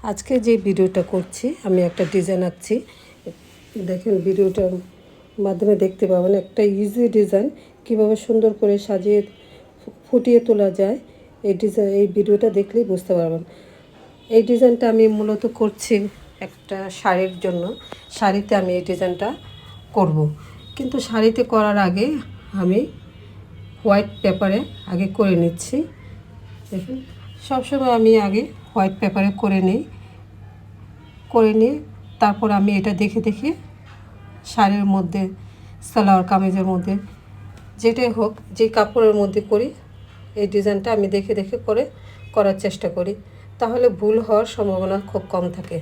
আজকে যে ভিডিওটা করছি আমি একটা ডিজাইন আঁকছি। দেখেন ভিডিওটার মাধ্যমে দেখতে পাবেন একটা ইজি ডিজাইন কিভাবে সুন্দর করে সাজিয়ে ফুটিয়ে তোলা যায়। এই ভিডিওটা দেখলেই বুঝতে পারবেন। এই ডিজাইনটা আমি মূলত করছি একটা শাড়ির জন্য। শাড়িতে আমি এই ডিজাইনটা করব, কিন্তু শাড়িতে করার আগে আমি হোয়াইট পেপারে আগে করে নিচ্ছি। দেখুন, সবসময় আমি আগে হোয়াইট পেপারে করে নিয়ে তারপর আমি এটা দেখে দেখে শাড়ির মধ্যে, সালোয়ার কামিজের মধ্যে, যেটাই হোক, যে কাপড়ের মধ্যে করি এই ডিজাইনটা আমি দেখে দেখে করার চেষ্টা করি, তাহলে ভুল হওয়ার সম্ভাবনা খুব কম থাকে।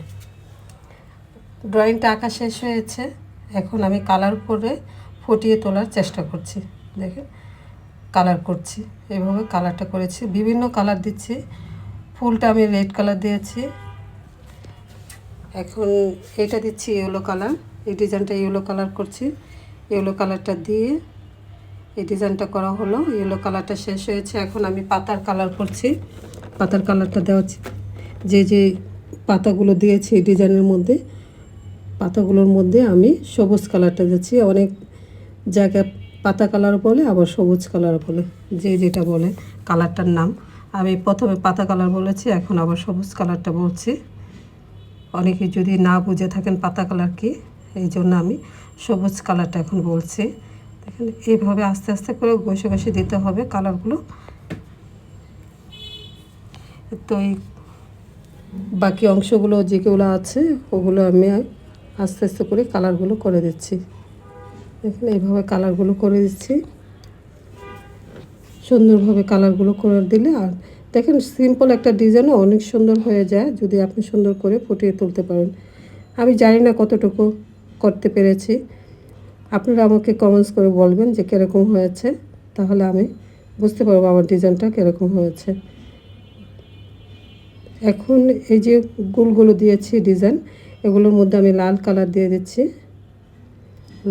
ড্রয়িংটা আঁকা শেষ হয়েছে, এখন আমি কালার করে ফুটিয়ে তোলার চেষ্টা করছি। দেখেন কালার করছি, এইভাবে কালারটা করেছি, বিভিন্ন কালার দিচ্ছি। ফুলটা আমি রেড কালার দিয়েছি, এখন এটা দিচ্ছি ইয়েলো কালার। এই ডিজাইনটা ইয়েলো কালার করছি, ইয়েলো কালারটা দিয়ে এই ডিজাইনটা করা হলো। ইয়েলো কালারটা শেষ হয়েছে, এখন আমি পাতার কালার করছি। পাতার কালারটা দেওয়া, যে পাতাগুলো দিয়েছি এই ডিজাইনের মধ্যে, পাতাগুলোর মধ্যে আমি সবুজ কালারটা দিচ্ছি। অনেক জায়গায় পাতা কালার বলে, আবার সবুজ কালার বলে, যে যেটা বলে কালারটার নাম। আমি প্রথমে পাতা কালার বলেছি, এখন আবার সবুজ কালারটা বলছি। অনেকে যদি না বুঝে থাকেন পাতা কালার কি, এই জন্য আমি সবুজ কালারটা এখন বলছি। দেখেন এইভাবে আস্তে আস্তে করে ঘষে ঘষে দিতে হবে কালারগুলো। তো এই বাকি অংশগুলো যেগুলো আছে ওগুলো আমি আস্তে আস্তে করে কালারগুলো করে দিচ্ছি। দেখেন এইভাবে কালারগুলো করে দিচ্ছি, সুন্দরভাবে কালারগুলো করে দিলে। আর দেখেন সিম্পল একটা ডিজাইনও অনেক সুন্দর হয়ে যায় যদি আপনি সুন্দর করে ফুটিয়ে তুলতে পারেন। আমি জানি না কতটুকু করতে পেরেছি, আপনারা আমাকে কমেন্টস করে বলবেন যে কীরকম হয়েছে, তাহলে আমি বুঝতে পারবো আমার ডিজাইনটা কীরকম হয়েছে। এখন এই যে গোলগুলো দিয়েছি ডিজাইন, এগুলোর মধ্যে আমি লাল কালার দিয়ে দিচ্ছি।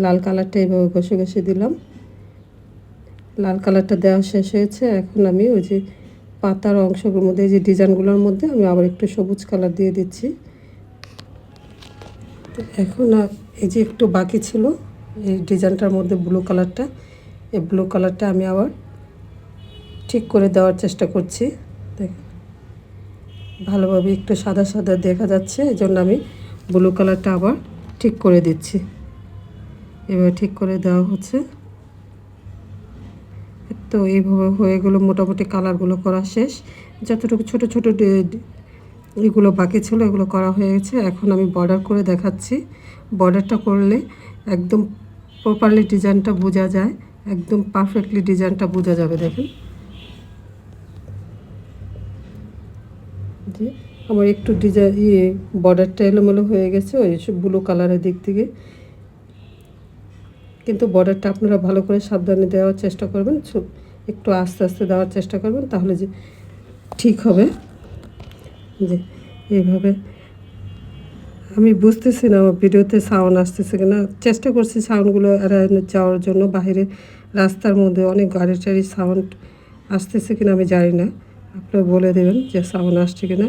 লাল কালারটা এইভাবে ঘষে ঘষে দিলাম। লাল কালারটা দেওয়া শেষ হয়েছে, এখন আমি ওই যে পাতার অংশগুলোর মধ্যে, এই যে ডিজাইনগুলোর মধ্যে আমি আবার একটু সবুজ কালার দিয়ে দিচ্ছি। এখন এই যে একটু বাকি ছিল এই ডিজাইনটার মধ্যে ব্লু কালারটা, এই ব্লু কালারটা আমি আবার ঠিক করে দেওয়ার চেষ্টা করছি। দেখেন ভালোভাবে একটু সাদা সাদা দেখা যাচ্ছে, এই জন্য আমি ব্লু কালারটা আবার ঠিক করে দিচ্ছি। এবার ঠিক করে দেওয়া হচ্ছে। তো এইভাবে হয়ে গেলো, মোটামুটি কালারগুলো করা শেষ। যতটুকু ছোট ছোট এগুলো বাকি ছিল এগুলো করা হয়ে গেছে। এখন আমি বর্ডার করে দেখাচ্ছি। বর্ডারটা করলে একদম প্রপারলি ডিজাইনটা বোঝা যায়, একদম পারফেক্টলি ডিজাইনটা বোঝা যাবে। দেখেন যে আমার একটু বর্ডারটা এলোমেলো হয়ে গেছে ওই ব্লু কালারের দিক থেকে, কিন্তু বর্ডারটা আপনারা ভালো করে সাবধানে দেওয়ার চেষ্টা করবেন, একটু আস্তে আস্তে দেওয়ার চেষ্টা করবেন, তাহলে যে ঠিক হবে। যে এইভাবে আমি বুঝতেছি না আমার ভিডিওতে সাউন্ড আসতেছে কিনা, চেষ্টা করছি সাউন্ডগুলো এড়ানো যাওয়ার জন্য। বাইরে রাস্তার মধ্যে অনেক গাড়ি টাড়ি সাউন্ড আসতেছে কিনা আমি জানি না, আপনারা বলে দেবেন যে সাউন্ড আসছে কিনা।